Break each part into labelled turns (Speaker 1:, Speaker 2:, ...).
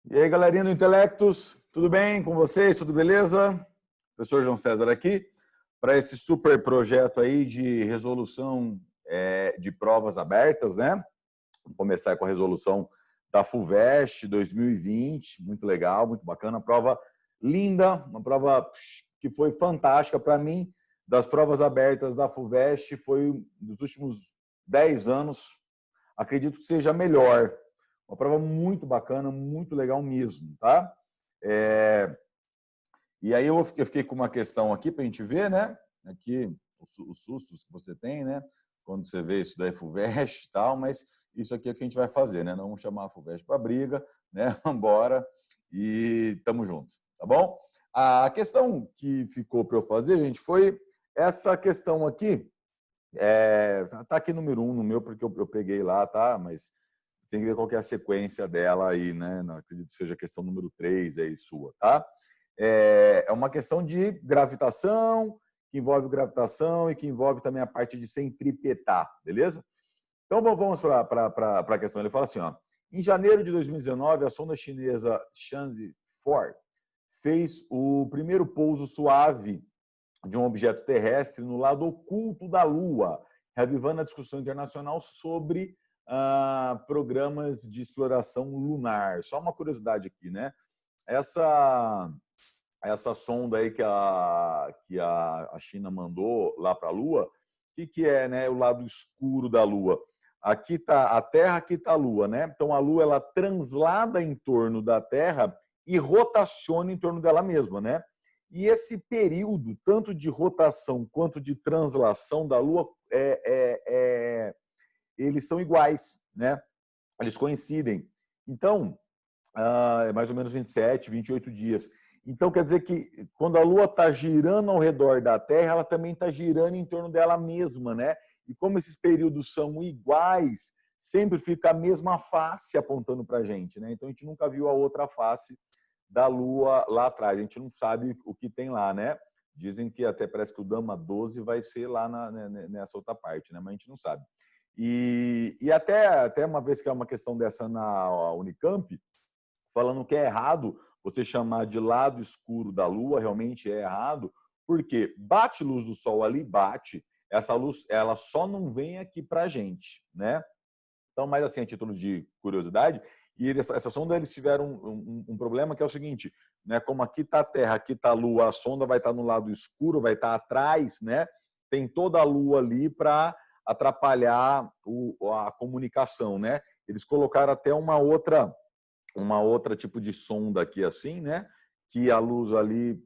Speaker 1: E aí, galerinha do Intelectus, tudo bem com vocês? Tudo beleza? Professor João César aqui para esse super projeto aí de resolução de provas abertas, né? Vamos começar com a resolução da FUVEST 2020, muito legal, muito bacana, prova linda, uma prova que foi fantástica para mim, das provas abertas da FUVEST, foi dos últimos 10 anos, acredito que seja a melhor. Uma prova muito bacana, muito legal mesmo, tá? E aí eu fiquei com uma questão aqui para a gente ver, né? Aqui os sustos que você tem, né? Quando você vê isso da FUVEST e tal, mas isso aqui é o que a gente vai fazer, né? Não vamos chamar a FUVEST para briga, né? Vamos embora e tamo junto, tá bom? A questão que ficou para eu fazer, gente, foi essa questão aqui. Tá aqui número 1 no meu, porque eu peguei lá, tá? Mas tem que ver qual que é a sequência dela aí, né? Não acredito que seja a questão número 3 aí sua, tá? É uma questão de gravitação, que envolve gravitação e que envolve também a parte de centripetar, beleza? Então vamos para a questão. Ele fala assim, ó, em janeiro de 2019, a sonda chinesa Chang'e 4 fez o primeiro pouso suave de um objeto terrestre no lado oculto da Lua, reavivando a discussão internacional sobre programas de exploração lunar. Só uma curiosidade aqui, né? Essa sonda aí que a China mandou lá para a Lua, o que é, né, o lado escuro da Lua? Aqui está a Terra, aqui está a Lua, né? Então a Lua ela translada em torno da Terra e rotaciona em torno dela mesma, né? E esse período, tanto de rotação quanto de translação da Lua, eles são iguais, né? Eles coincidem. Então, é mais ou menos 27, 28 dias. Então, quer dizer que quando a Lua está girando ao redor da Terra, ela também está girando em torno dela mesma, né? E como esses períodos são iguais, sempre fica a mesma face apontando para a gente, né? Então, a gente nunca viu a outra face da Lua lá atrás. A gente não sabe o que tem lá, né? Dizem que até parece que o Dama 12 vai ser lá nessa outra parte, né? Mas a gente não sabe. E até uma vez que é uma questão dessa na Unicamp, falando que é errado você chamar de lado escuro da Lua, realmente é errado, porque bate luz do Sol ali, bate, essa luz ela só não vem aqui para a gente, né? Então, mais assim, a título de curiosidade, e essa sonda eles tiveram um problema que é o seguinte, né? Como aqui está a Terra, aqui está a Lua, a sonda vai estar no lado escuro, vai estar atrás, né? Tem toda a Lua ali para atrapalhar a comunicação, né? Eles colocaram até uma outra tipo de sonda aqui assim, né? Que a luz ali,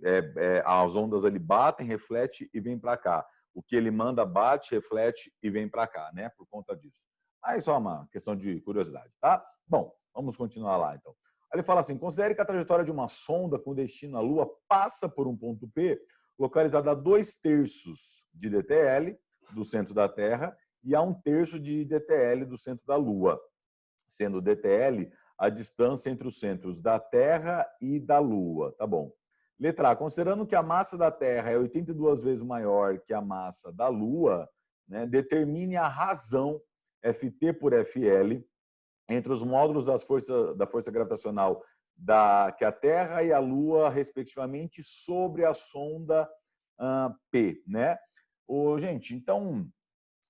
Speaker 1: as ondas ali batem, reflete e vem para cá. O que ele manda bate, reflete e vem para cá, né? Por conta disso. Aí só uma questão de curiosidade, tá? Bom, vamos continuar lá então. Aí ele fala assim: considere que a trajetória de uma sonda com destino à Lua passa por um ponto P localizado a 2/3 de DTL do centro da Terra e a 1/3 de DTL do centro da Lua, sendo DTL a distância entre os centros da Terra e da Lua. Tá bom. Letra A. Considerando que a massa da Terra é 82 vezes maior que a massa da Lua, né, determine a razão Ft por Fl entre os módulos da força gravitacional que a Terra e a Lua, respectivamente, sobre a sonda P. Né? Gente, então,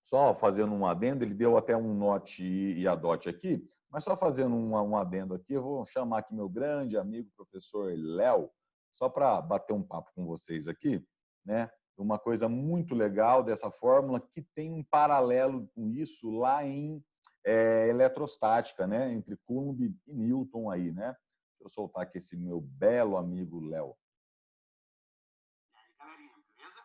Speaker 1: só fazendo um adendo, ele deu até um note e a dot aqui, mas só fazendo um adendo aqui, eu vou chamar aqui meu grande amigo, professor Léo, só para bater um papo com vocês aqui, né? Uma coisa muito legal dessa fórmula que tem um paralelo com isso lá em eletrostática, né? Entre Coulomb e Newton aí, né? Deixa eu soltar aqui esse meu belo amigo Léo.
Speaker 2: E aí, galerinha, beleza?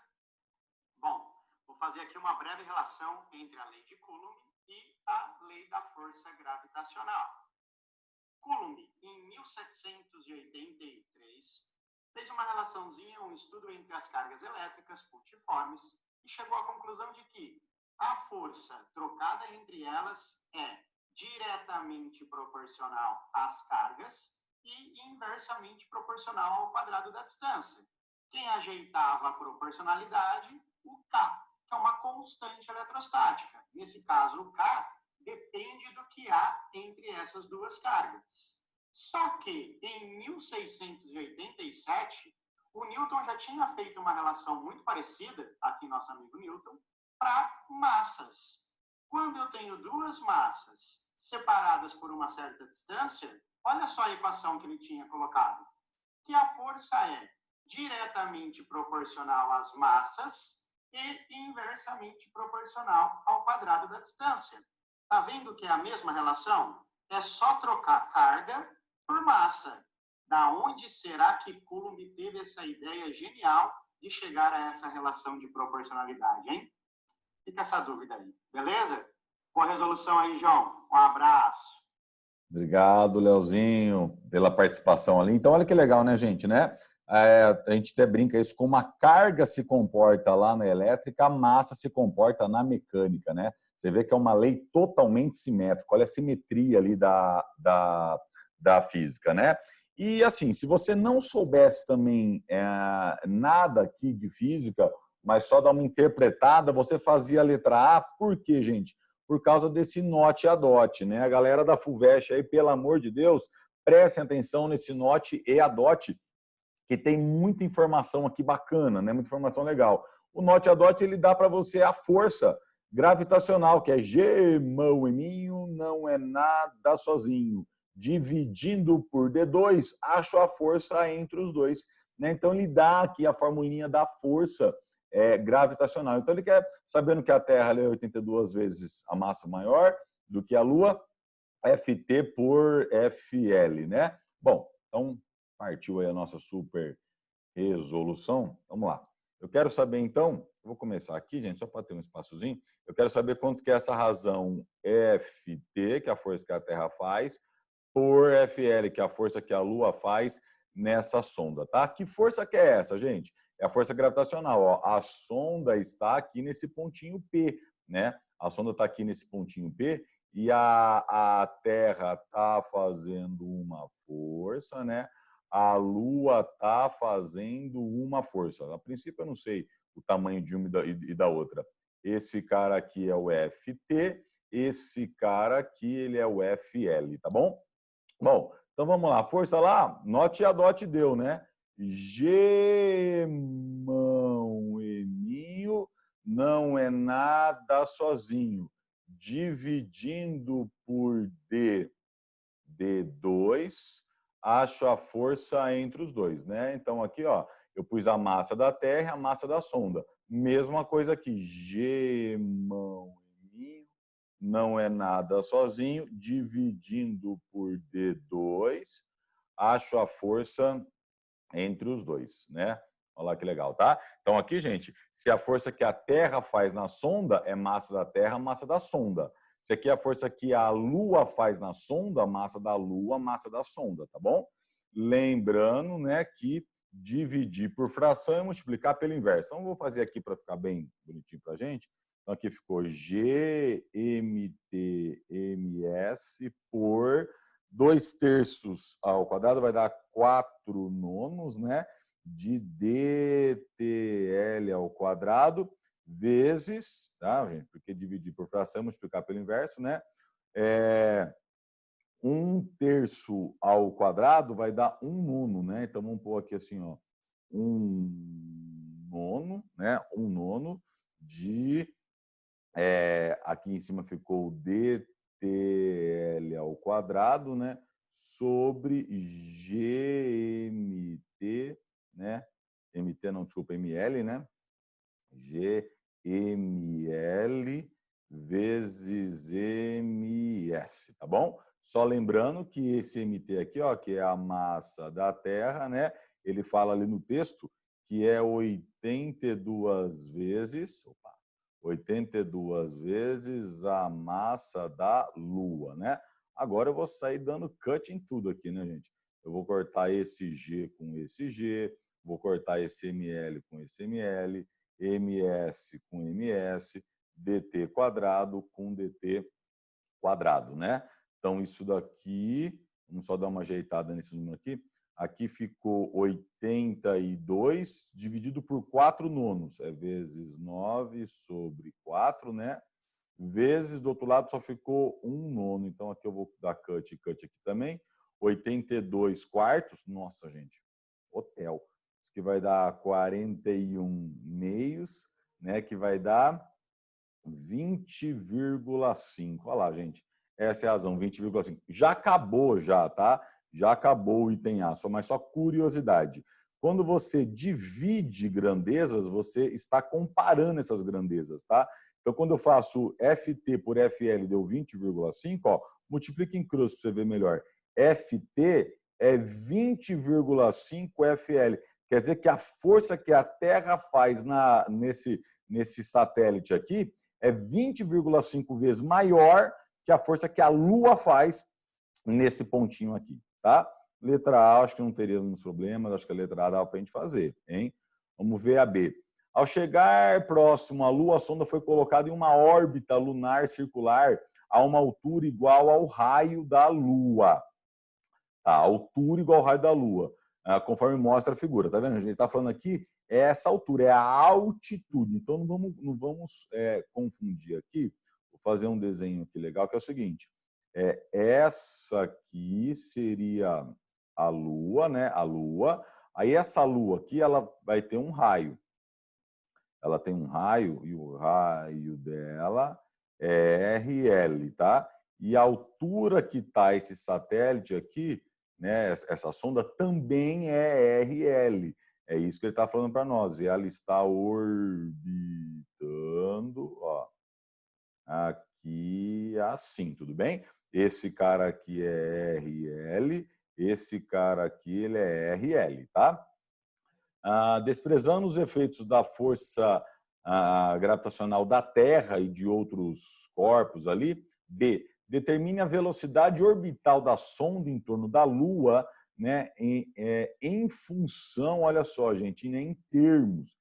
Speaker 2: Bom, vou fazer aqui uma breve relação entre a lei de Coulomb e a lei da força gravitacional. Coulomb, em 1783, fez uma relaçãozinha, um estudo entre as cargas elétricas pultiformes e chegou à conclusão de que a força trocada entre elas é diretamente proporcional às cargas e inversamente proporcional ao quadrado da distância. Quem ajeitava a proporcionalidade? O K, que é uma constante eletrostática. Nesse caso, o K depende do que há entre essas duas cargas. Só que, em 1687, o Newton já tinha feito uma relação muito parecida, aqui nosso amigo Newton, para massas. Quando eu tenho duas massas separadas por uma certa distância, olha só a equação que ele tinha colocado, que a força é diretamente proporcional às massas e inversamente proporcional ao quadrado da distância. Está vendo que é a mesma relação? É só trocar carga por massa. Da onde será que Coulomb teve essa ideia genial de chegar a essa relação de proporcionalidade, hein? Fica essa dúvida aí, beleza? Boa resolução aí, João. Um abraço.
Speaker 1: Obrigado, Leozinho, pela participação ali. Então, olha que legal, né, gente, né? A gente até brinca isso, como a carga se comporta lá na elétrica, a massa se comporta na mecânica, né? Você vê que é uma lei totalmente simétrica, olha a simetria ali da física, né? E assim, se você não soubesse também nada aqui de física, mas só dar uma interpretada, você fazia a letra A, por quê, gente? Por causa desse NOT e ADOT, né? A galera da FUVEST aí, pelo amor de Deus, prestem atenção nesse NOT e ADOT, que tem muita informação aqui bacana, né? Muita informação legal. O NOT e ADOT, ele dá para você a força gravitacional, que é G, mão eminho, não é nada sozinho. Dividindo por D2, acho a força entre os dois. Né? Então, ele dá aqui a formulinha da força gravitacional. Então, ele quer, sabendo que a Terra é 82 vezes a massa maior do que a Lua, FT por FL, né? Bom, então, partiu aí a nossa super resolução. Vamos lá. Eu quero saber, então, eu vou começar aqui, gente, só para ter um espaçozinho. Eu quero saber quanto que é essa razão FT, que é a força que a Terra faz, por FL, que é a força que a Lua faz nessa sonda, tá? Que força que é essa, gente? É a força gravitacional, ó. A sonda está aqui nesse pontinho P, né? A sonda está aqui nesse pontinho P e a Terra está fazendo uma força, né? A Lua está fazendo uma força. A princípio, eu não sei o tamanho de uma e da outra. Esse cara aqui é o FT, esse cara aqui ele é o FL, tá bom? Bom, então vamos lá. Força lá, NOT e ADOT deu, né? G, mão, eminho, não é nada sozinho. Dividindo por D, D2, acho a força entre os dois, né? Então aqui, ó, eu pus a massa da Terra e a massa da sonda. Mesma coisa aqui, G, mão, eminho, não é nada sozinho, dividindo por D2, acho a força entre os dois, né? Olha lá que legal, tá? Então aqui, gente, se a força que a Terra faz na sonda é massa da Terra, massa da sonda. Se aqui é a força que a Lua faz na sonda, massa da Lua, massa da sonda, tá bom? Lembrando, né, que dividir por fração e multiplicar pelo inverso. Então, vou fazer aqui para ficar bem bonitinho para a gente. Então, aqui ficou GMTMS por 2/3 ao quadrado, vai dar 4/9, né? De DTL ao quadrado, vezes, tá, gente? Porque dividir por fração, multiplicar pelo inverso, né? 1/3 ao quadrado vai dar 1/9, né? Então, vamos pôr aqui assim, ó. 1/9, né? 1/9 de... aqui em cima ficou DTL ao quadrado, né? Sobre GMT, né? MT não, desculpa, ML, né? GML vezes MS, tá bom? Só lembrando que esse MT aqui, ó, que é a massa da Terra, né? Ele fala ali no texto que é 82 vezes, 82 vezes a massa da Lua, né? Agora eu vou sair dando cut em tudo aqui, né, gente? Eu vou cortar esse G com esse G, vou cortar esse ML com esse ML, MS com MS, DT quadrado com DT quadrado, né? Então, isso daqui, vamos só dar uma ajeitada nesse número aqui. Aqui ficou 82 dividido por 4/9, é vezes 9 sobre 4, né? Vezes, do outro lado, só ficou 1/9. Então, aqui eu vou dar cut aqui também. 82 quartos. Nossa, gente, hotel. Isso que vai dar 41 meios, né? Que vai dar 20,5. Olha lá, gente. Essa é a razão, 20,5. Já acabou, já, tá? Já acabou o item A, mas só curiosidade. Quando você divide grandezas, você está comparando essas grandezas, tá? Então, quando eu faço FT por FL deu 20,5, ó, multiplica em cruz para você ver melhor. FT é 20,5 FL. Quer dizer que a força que a Terra faz nesse satélite aqui é 20,5 vezes maior que a força que a Lua faz nesse pontinho aqui, tá? Letra A, acho que não teríamos problemas, acho que a letra A dá para a gente fazer, hein? Vamos ver a B. Ao chegar próximo à Lua, a sonda foi colocada em uma órbita lunar circular a uma altura igual ao raio da Lua. Tá, altura igual ao raio da Lua, conforme mostra a figura. Tá vendo? A gente está falando aqui, é essa altura, é a altitude. Então, não vamos confundir aqui. Vou fazer um desenho aqui legal, que é o seguinte. Essa aqui seria a Lua, né? A Lua. Aí, essa Lua aqui, ela vai ter um raio. Ela tem um raio, e o raio dela é RL, tá? E a altura que está esse satélite aqui, né, essa sonda também é RL. É isso que ele está falando para nós. E ela está orbitando, ó, aqui assim, tudo bem? Esse cara aqui é RL, esse cara aqui ele é RL, tá? Desprezando os efeitos da força gravitacional da Terra e de outros corpos ali. B. Determine a velocidade orbital da sonda em torno da Lua, né, em função, olha só, gente, em termos,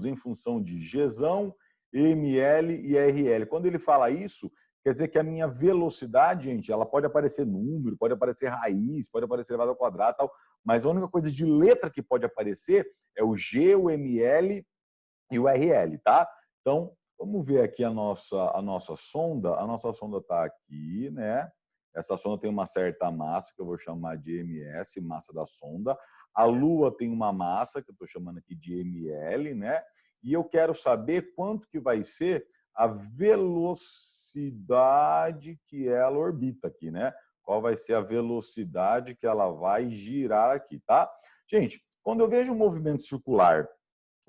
Speaker 1: em função de Gzão, ML e RL. Quando ele fala isso, quer dizer que a minha velocidade, gente, ela pode aparecer número, pode aparecer raiz, pode aparecer elevado ao quadrado, tal, mas a única coisa de letra que pode aparecer é o G, o ML e o RL, tá? Então, vamos ver aqui a nossa sonda. A nossa sonda está aqui, né? Essa sonda tem uma certa massa, que eu vou chamar de MS, massa da sonda. A Lua tem uma massa, que eu estou chamando aqui de ML, né? E eu quero saber quanto que vai ser a velocidade que ela orbita aqui, né? Qual vai ser a velocidade que ela vai girar aqui, tá? Gente, quando eu vejo um movimento circular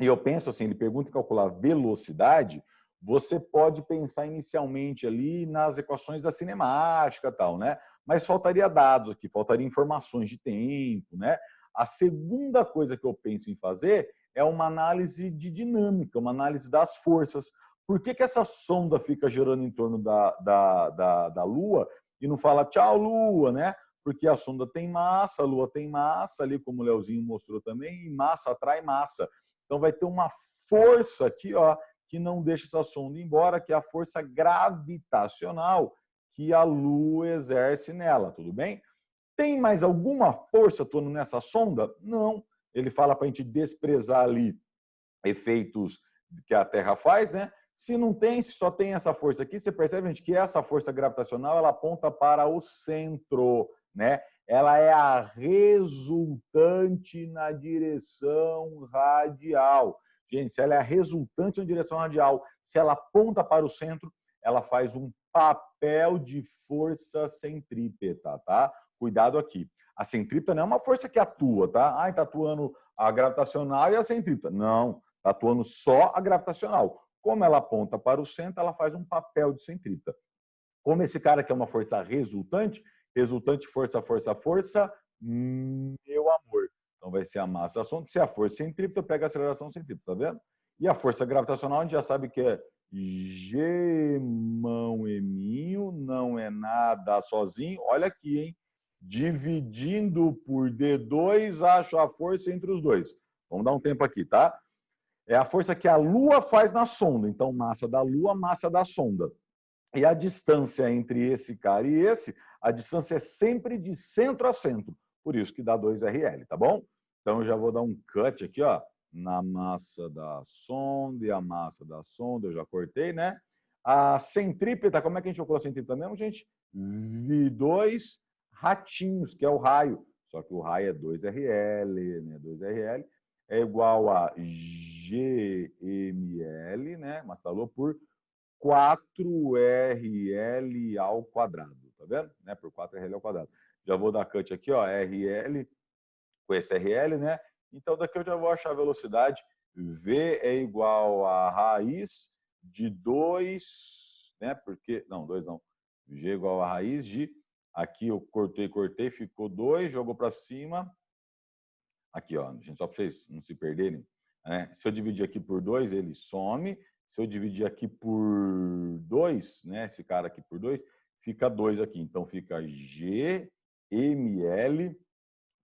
Speaker 1: e eu penso assim, ele pergunta em calcular velocidade, você pode pensar inicialmente ali nas equações da cinemática e tal, né? Mas faltaria dados aqui, faltaria informações de tempo, né? A segunda coisa que eu penso em fazer é uma análise de dinâmica, uma análise das forças. Por que essa sonda fica girando em torno da Lua e não fala tchau, Lua, né? Porque a sonda tem massa, a Lua tem massa, ali como o Leozinho mostrou também, e massa atrai massa. Então vai ter uma força aqui, ó, que não deixa essa sonda ir embora, que é a força gravitacional que a Lua exerce nela, tudo bem? Tem mais alguma força atuando nessa sonda? Não. Ele fala para a gente desprezar ali efeitos que a Terra faz, né? Se não tem, se só tem essa força aqui, você percebe, gente, que essa força gravitacional ela aponta para o centro, né? Ela é a resultante na direção radial. Gente, se ela é a resultante na direção radial, se ela aponta para o centro, ela faz um papel de força centrípeta, tá? Cuidado aqui. A centrípeta não é uma força que atua, tá? Ah, está atuando a gravitacional e a centrípeta. Não, está atuando só a gravitacional. Como ela aponta para o centro, ela faz um papel de centrípeta. Como esse cara que é uma força resultante, resultante, força, força, força, meu amor. Então vai ser a massa da sonda. Se a força centrípeta, pega a aceleração centrípeta, tá vendo? E a força gravitacional, a gente já sabe que é G mão eminho, não é nada sozinho. Olha aqui, hein? Dividindo por D2, acho a força entre os dois. Vamos dar um tempo aqui, tá? É a força que a Lua faz na sonda. Então, massa da Lua, massa da sonda. E a distância entre esse cara e esse, a distância é sempre de centro a centro. Por isso que dá 2RL, tá bom? Então, eu já vou dar um cut aqui, ó, na massa da sonda e a massa da sonda, eu já cortei, né? A centrípeta, como é que a gente calcula a centrípeta mesmo, gente? V2 ratinhos, que é o raio. Só que o raio é 2RL, né? 2RL é igual a GML, né? Massa da Lua, por 4RL ao quadrado. Tá vendo? Né? Por 4RL ao quadrado. Já vou dar cut aqui, ó, RL com esse RL, né? Então, daqui eu já vou achar a velocidade. V é igual a raiz de 2, né? Porque, não, 2 não. G é igual a raiz de, aqui eu cortei, ficou 2, jogou para cima. Aqui, ó, gente, só para vocês não se perderem. Né? Se eu dividir aqui por 2, ele some. Se eu dividir aqui por 2, né? Esse cara aqui por 2, fica 2 aqui. Então, fica GML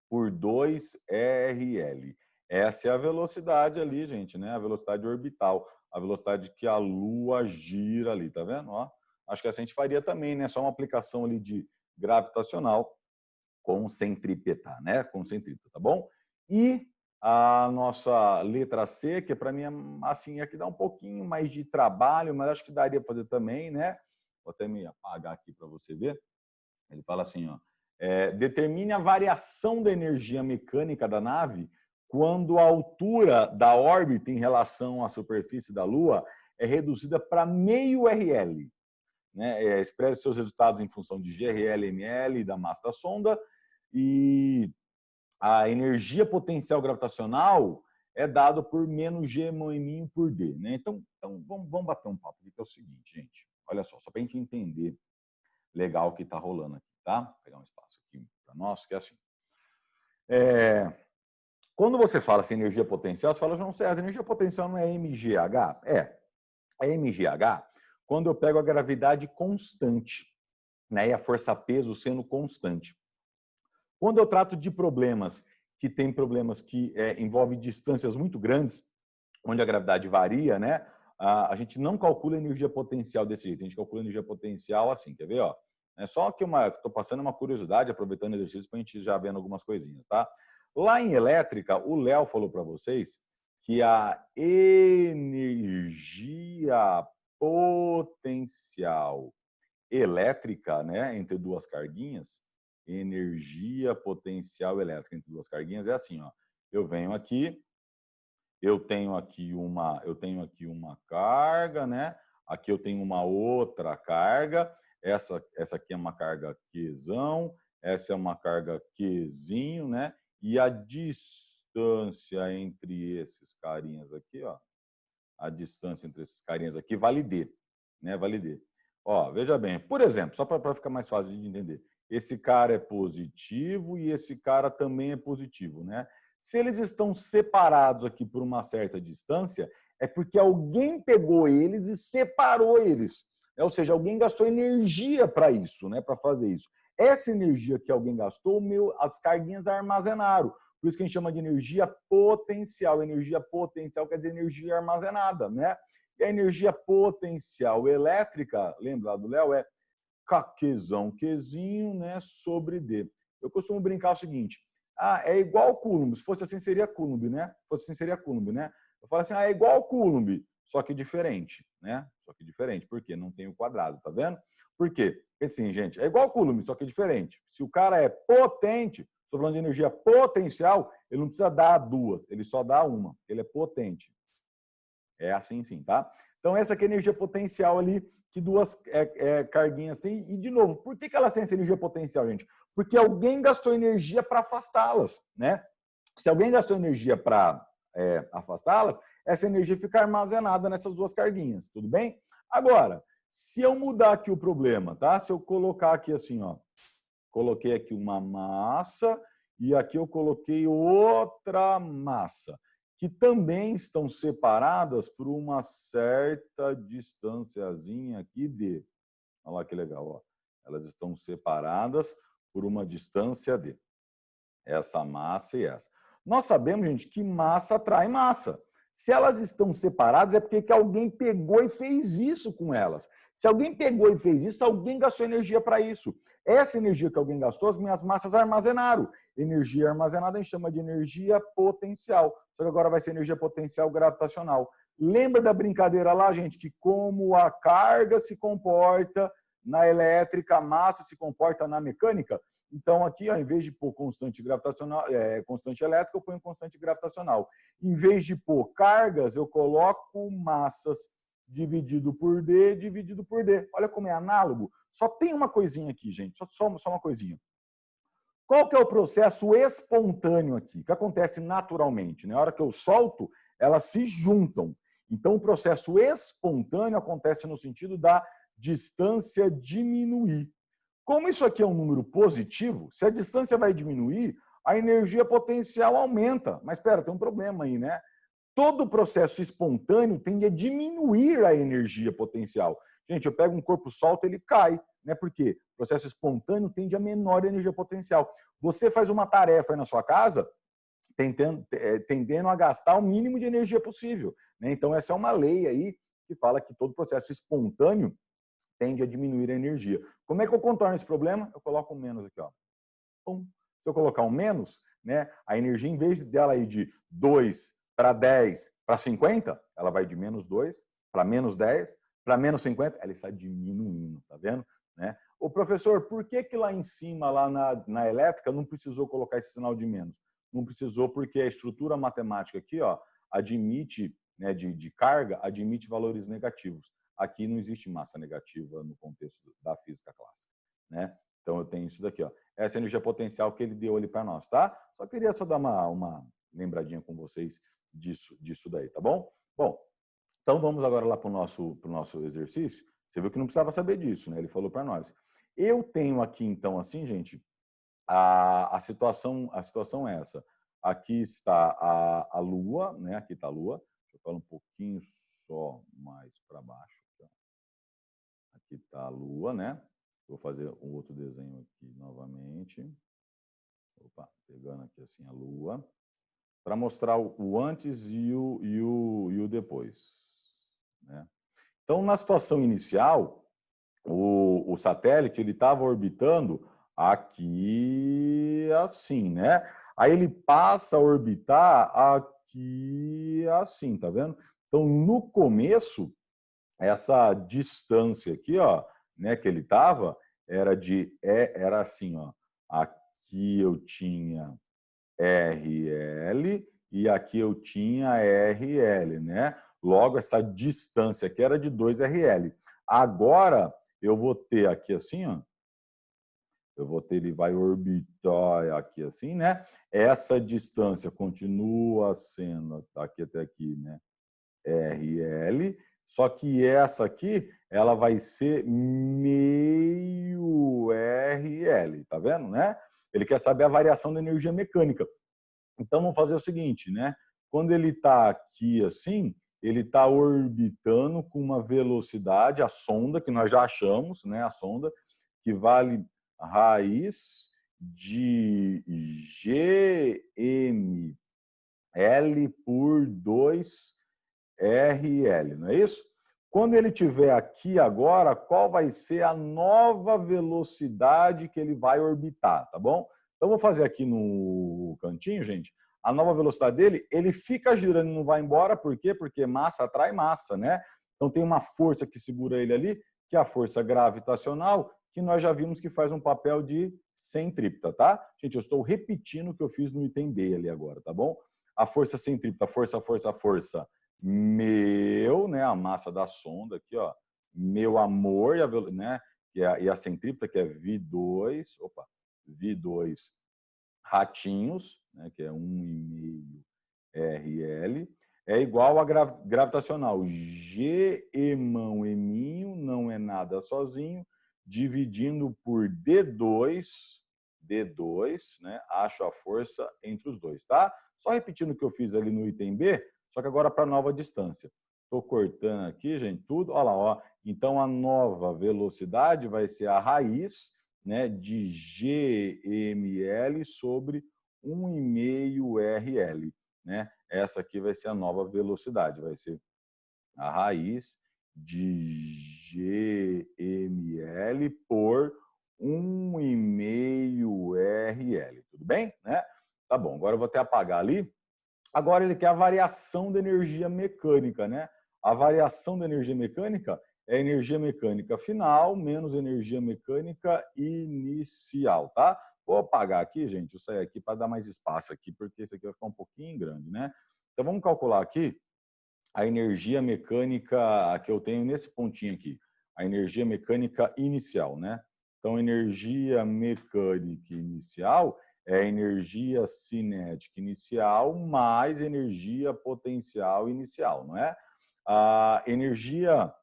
Speaker 1: por 2RL. Essa é a velocidade ali, gente, né? A velocidade orbital, a velocidade que a Lua gira ali, tá vendo? Ó, acho que essa a gente faria também, né? Só uma aplicação ali de gravitacional com centrípeta, né? Com centrípeta, tá bom? E a nossa letra C, que para mim é assim, aqui dá um pouquinho mais de trabalho, mas acho que daria para fazer também, né? Vou até me apagar aqui para você ver. Ele fala assim, ó, determine a variação da energia mecânica da nave quando a altura da órbita em relação à superfície da Lua é reduzida para meio RL. Né? Expresse seus resultados em função de GRL, ML, da massa da sonda, e a energia potencial gravitacional é dada por menos G moeminho por D. Né? Então vamos bater um papo aqui, que é o seguinte, gente. Olha só para a gente entender legal o que está rolando aqui, tá? Vou pegar um espaço aqui para nós, que é assim. Quando você fala assim, energia potencial, você fala, João César, energia potencial não é MGH? É MGH quando eu pego a gravidade constante, né, e a força-peso sendo constante. Quando eu trato de problemas que envolvem distâncias muito grandes, onde a gravidade varia, né, a gente não calcula a energia potencial desse jeito, a gente calcula a energia potencial assim, quer ver? Ó? É só que estou passando uma curiosidade, aproveitando o exercício para a gente já vendo algumas coisinhas, tá? Lá em elétrica, o Léo falou para vocês que a energia potencial elétrica, né, entre duas carguinhas, energia potencial elétrica entre duas carguinhas é assim, ó. Eu venho aqui, eu tenho aqui uma carga, né? Aqui eu tenho uma outra carga. Essa aqui é uma carga Qzão, essa é uma carga Qzinho, né? E a distância entre esses carinhas aqui, ó, a distância entre esses carinhas aqui vale D, né? Vale D. Ó, veja bem, por exemplo, só para ficar mais fácil de entender, esse cara é positivo e esse cara também é positivo, né? Se eles estão separados aqui por uma certa distância, é porque alguém pegou eles e separou eles. Ou seja, alguém gastou energia para isso, né? Para fazer isso. Essa energia que alguém gastou, as carguinhas armazenaram. Por isso que a gente chama de energia potencial. Energia potencial quer dizer energia armazenada, né? E a energia potencial elétrica, lembra lá do Léo, é Qzão, Qzinho, né, sobre D. Eu costumo brincar o seguinte, é igual Coulomb, se fosse assim seria Coulomb, né? Se fosse assim seria Coulomb, né? Eu falo assim, é igual Coulomb, só que diferente, né? Só que diferente, por quê? Não tem o quadrado, tá vendo? Por quê? Porque assim, gente, é igual Coulomb, só que diferente. Se o cara é potente, estou falando de energia potencial, ele não precisa dar duas, ele só dá uma, ele é potente. É assim sim, tá? Então essa aqui é a energia potencial ali que duas carguinhas têm. E, de novo, por que elas têm essa energia potencial, gente? Porque alguém gastou energia para afastá-las, né? Se alguém gastou energia para afastá-las, essa energia fica armazenada nessas duas carguinhas, tudo bem? Agora, se eu mudar aqui o problema, tá? Se eu colocar aqui assim, ó, coloquei aqui uma massa e aqui eu coloquei outra massa, que também estão separadas por uma certa distânciazinha aqui D. Olha lá que legal, ó. Elas estão separadas por uma distância D. Essa massa e essa. Nós sabemos, gente, que massa atrai massa. Se elas estão separadas, é porque alguém pegou e fez isso com elas. Se alguém pegou e fez isso, alguém gastou energia para isso. Essa energia que alguém gastou, as minhas massas armazenaram. Energia armazenada a gente chama de energia potencial. Só que agora vai ser energia potencial gravitacional. Lembra da brincadeira lá, gente, que como a carga se comporta na elétrica, a massa se comporta na mecânica? Então, aqui, ao invés de pôr constante gravitacional, constante elétrica, eu ponho constante gravitacional. Em vez de pôr cargas, eu coloco massas dividido por D, dividido por D. Olha como é análogo. Só tem uma coisinha aqui, gente. Só uma coisinha. Qual que é o processo espontâneo aqui? Que acontece naturalmente. Na hora que eu solto, elas se juntam. Então, o processo espontâneo acontece no sentido da distância diminuir. Como isso aqui é um número positivo, se a distância vai diminuir, a energia potencial aumenta. Mas espera, tem um problema aí, né? Todo processo espontâneo tende a diminuir a energia potencial. Gente, eu pego um corpo solto, ele cai, né? Por quê? O processo espontâneo tende a menor energia potencial. Você faz uma tarefa aí na sua casa, tendendo a gastar o mínimo de energia possível, né? Então, essa é uma lei aí que fala que todo processo espontâneo tende a diminuir a energia. Como é que eu contorno esse problema? Eu coloco um menos aqui, ó. Pum. Se eu colocar um menos, né, a energia, em vez dela ir de 2 para 10 para 50, ela vai de menos 2 para menos 10 para menos 50, ela está diminuindo, tá vendo? Né? Ô, professor, por que lá em cima, lá na elétrica, não precisou colocar esse sinal de menos? Não precisou porque a estrutura matemática aqui, ó, admite, né, de carga, admite valores negativos. Aqui não existe massa negativa no contexto da física clássica, né? Então eu tenho isso daqui, ó. Essa energia potencial que ele deu ali para nós, tá? Só queria dar uma lembradinha com vocês disso daí, tá bom? Bom, então vamos agora lá para o nosso exercício. Você viu que não precisava saber disso, né? Ele falou para nós. Eu tenho aqui, então, assim, gente, a situação é essa. Aqui está a Lua, né? Aqui está a Lua. Deixa eu falar um pouquinho só mais para baixo. Aqui está a Lua, né? Vou fazer um outro desenho aqui novamente. Opa, pegando aqui assim a Lua. Para mostrar o antes e o depois, né? Então, na situação inicial, o satélite ele estava orbitando aqui assim, né? Aí ele passa a orbitar aqui assim, tá vendo? Então, no começo, essa distância aqui, ó, né, que ele estava, era assim, ó. Aqui eu tinha RL e aqui eu tinha RL, né? Logo, essa distância aqui era de 2RL. Agora, eu vou ter aqui assim, ó. Ele vai orbitar aqui assim, né? Essa distância continua sendo, aqui até aqui, né? RL, só que essa aqui, ela vai ser meio RL, tá vendo, né? Ele quer saber a variação da energia mecânica. Então, vamos fazer o seguinte, né? Quando ele está aqui assim, ele está orbitando com uma velocidade, a sonda, que nós já achamos, né? A sonda, que vale raiz de GML por 2RL, não é isso? Quando ele estiver aqui agora, qual vai ser a nova velocidade que ele vai orbitar, tá bom? Então, vou fazer aqui no cantinho, gente. A nova velocidade dele, ele fica girando e não vai embora. Por quê? Porque massa atrai massa, né? Então, tem uma força que segura ele ali, que é a força gravitacional, que nós já vimos que faz um papel de centrípeta, tá? Gente, eu estou repetindo o que eu fiz no item B ali agora, tá bom? A força centrípeta, força, meu, né? A massa da sonda aqui, ó. Meu amor, né? E a centrípeta, que é V2 ratinhos, né, que é 1,5 RL, é igual a gravitacional. G emão eminho não é nada sozinho, dividindo por D2, né, acho a força entre os dois, tá? Só repetindo o que eu fiz ali no item B, só que agora para nova distância. Estou cortando aqui, gente, tudo. Olha lá, ó. Então, a nova velocidade vai ser a raiz, né, de GML sobre 1,5 RL, né? Essa aqui vai ser a nova velocidade, vai ser a raiz de GML por 1,5 RL, tudo bem? Né? Tá bom, agora eu vou até apagar ali. Agora ele quer a variação da energia mecânica, né? A variação da energia mecânica é energia mecânica final menos energia mecânica inicial, tá? Vou apagar aqui, gente, isso aí aqui para dar mais espaço aqui, porque isso aqui vai ficar um pouquinho grande, né? Então, vamos calcular aqui a energia mecânica que eu tenho nesse pontinho aqui. A energia mecânica inicial, né? Então, energia mecânica inicial é a energia cinética inicial mais energia potencial inicial, não é? A energia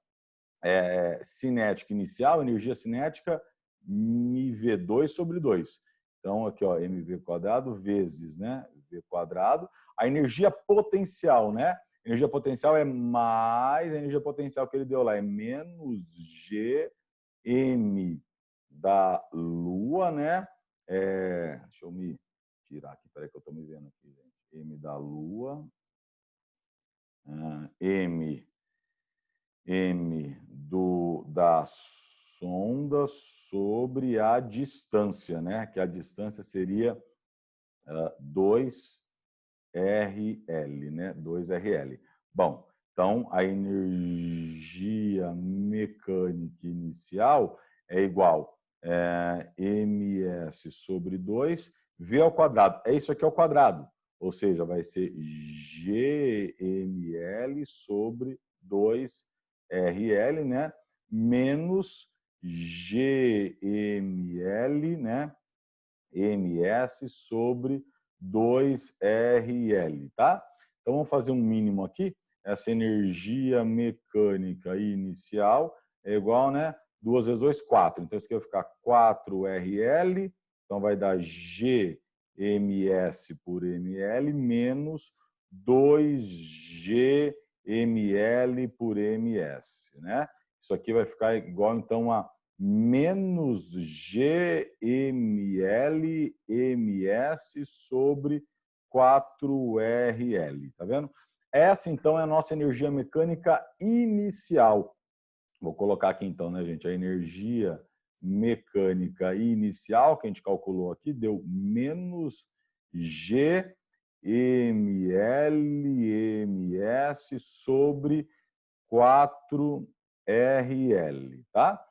Speaker 1: cinética inicial, energia cinética mv2 sobre 2. Então, aqui, ó, mv quadrado vezes, né, v quadrado. A energia potencial, né? Energia potencial é mais a energia potencial que ele deu lá, é menos Gm da Lua, né? Deixa eu me tirar aqui, peraí que eu estou me vendo aqui, gente. M da Lua, M da sonda sobre a distância, né? Que a distância seria 2RL, né? 2RL. Bom, então a energia mecânica inicial é igual ms sobre 2 v ao quadrado. É isso aqui ao quadrado, ou seja, vai ser gml sobre 2RL, né? Menos GML, né? MS sobre 2RL, tá? Então, vamos fazer um mínimo aqui. Essa energia mecânica inicial é igual, né? 2 vezes 2, 4. Então, isso aqui vai ficar 4RL. Então, vai dar GMS por ML menos 2GML por MS, né? Isso aqui vai ficar igual, então, a menos GML MS sobre 4RL, tá vendo? Essa, então, é a nossa energia mecânica inicial. Vou colocar aqui, então, né, gente? A energia mecânica inicial, que a gente calculou aqui, deu menos GML-MS sobre 4RL, tá?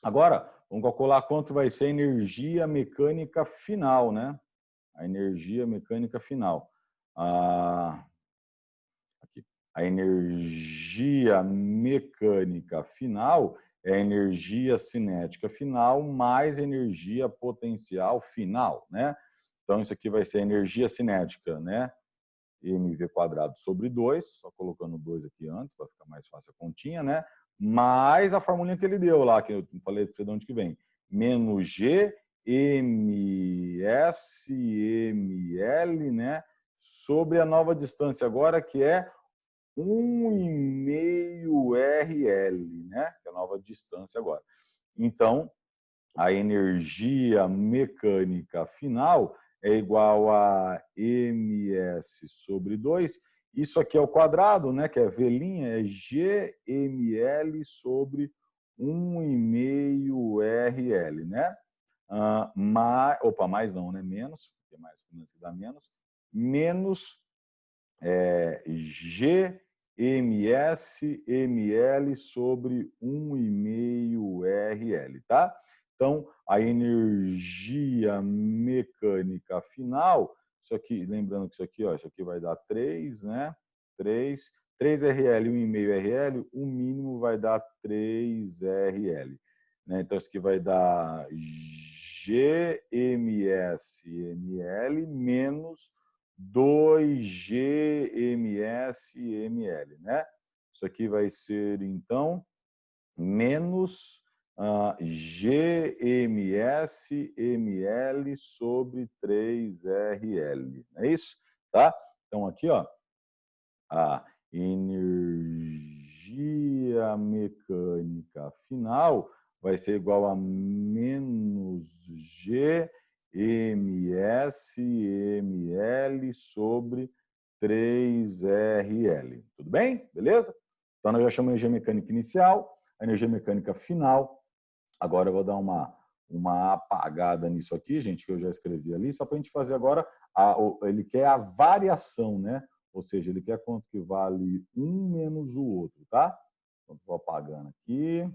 Speaker 1: Agora, vamos calcular quanto vai ser a energia mecânica final, né? A energia mecânica final. Aqui. A energia mecânica final é a energia cinética final mais energia potencial final, né? Então, isso aqui vai ser a energia cinética, né? mv quadrado sobre 2, só colocando 2 aqui antes, para ficar mais fácil a continha, né? Mais a formulinha que ele deu lá, que eu falei para você de onde que vem. Menos G, MS, ML, né? Sobre a nova distância agora, que é 1,5 RL, né? Que é a nova distância agora. Então, a energia mecânica final é igual a ms sobre 2. Isso aqui é o quadrado, né, que é V', é gml sobre 1,5 RL, né? Mais não, né? Menos, porque mais que dá menos. Menos GMS ml sobre 1,5 RL, tá? Então, a energia mecânica final, isso aqui, lembrando que isso aqui, ó, isso aqui vai dar 3, né? 3 RL, 1,5 RL, o mínimo vai dar 3 RL. Né? Então, isso aqui vai dar GMS ml menos 2GMS-ML, né? Isso aqui vai ser, então, menos GMS-ML sobre 3RL. Não é isso? Tá? Então, aqui, ó, a energia mecânica final vai ser igual a menos G MS-ML sobre 3RL. Tudo bem? Beleza? Então, nós já chamamos de energia mecânica inicial, a energia mecânica final. Agora eu vou dar uma apagada nisso aqui, gente, que eu já escrevi ali, só para a gente fazer agora, ele quer a variação, né? Ou seja, ele quer quanto que vale um menos o outro, tá? Então, vou apagando aqui.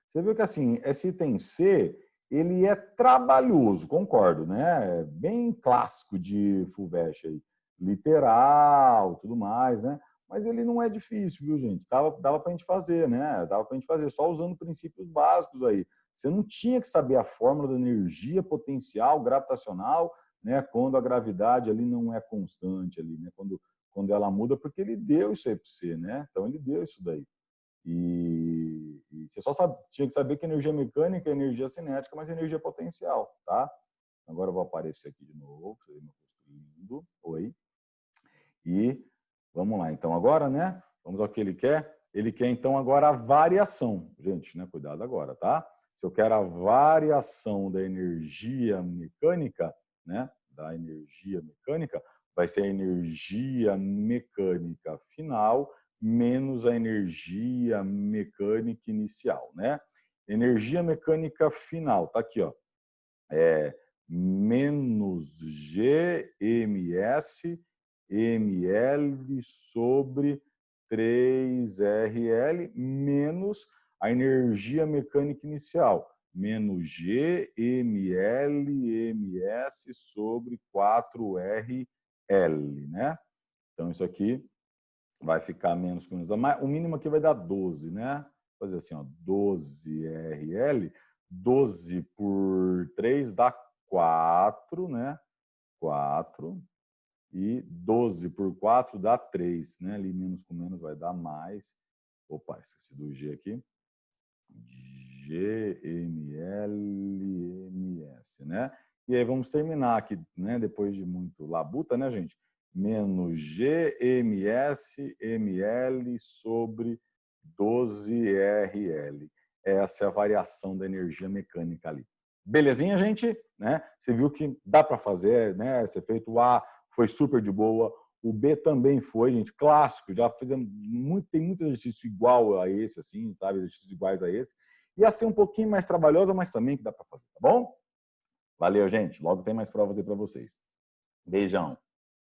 Speaker 1: Você viu que, assim, esse item C, ele é trabalhoso, concordo, né? Bem clássico de FUVEST aí, literal, tudo mais, né? Mas ele não é difícil, viu, gente? Dava para a gente fazer, né? Dava para a gente fazer, só usando princípios básicos aí. Você não tinha que saber a fórmula da energia potencial gravitacional, né? Quando a gravidade ali não é constante ali, né? Quando ela muda, porque ele deu isso aí para você, né? Então ele deu isso daí. E você só tinha que saber que energia mecânica é energia cinética, mas energia potencial, tá? Agora eu vou aparecer aqui de novo, meu rosto lindo. Oi. E vamos lá. Então agora, né? Vamos ao que ele quer. Ele quer então agora a variação. Gente, né? Cuidado agora, tá? Se eu quero a variação da energia mecânica, né? Da energia mecânica, vai ser a energia mecânica final menos a energia mecânica inicial, né? Energia mecânica final, tá aqui, ó. Menos GMS ml sobre 3RL menos a energia mecânica inicial, menos GML/ms sobre 4RL, né? Então, isso aqui vai ficar menos que menos. O mínimo aqui vai dar 12, né? Vou fazer assim, ó, 12RL, 12 por 3 dá 4, né? 4. E 12 por 4 dá 3, né? Ali menos com menos vai dar mais. Opa, esqueci do G aqui. GMLMS, né? E aí vamos terminar aqui, né? Depois de muito labuta, né, gente? Menos GMS ml sobre 12RL. Essa é a variação da energia mecânica ali. Belezinha, gente? Né? Você viu que dá para fazer, né? Ser feito o A foi super de boa. O B também foi, gente, clássico. Já fizemos muito, tem muito exercício igual a esse, assim, sabe? Exercícios iguais a esse. Ia ser um pouquinho mais trabalhosa, mas também que dá para fazer, tá bom? Valeu, gente. Logo tem mais provas aí para vocês. Beijão.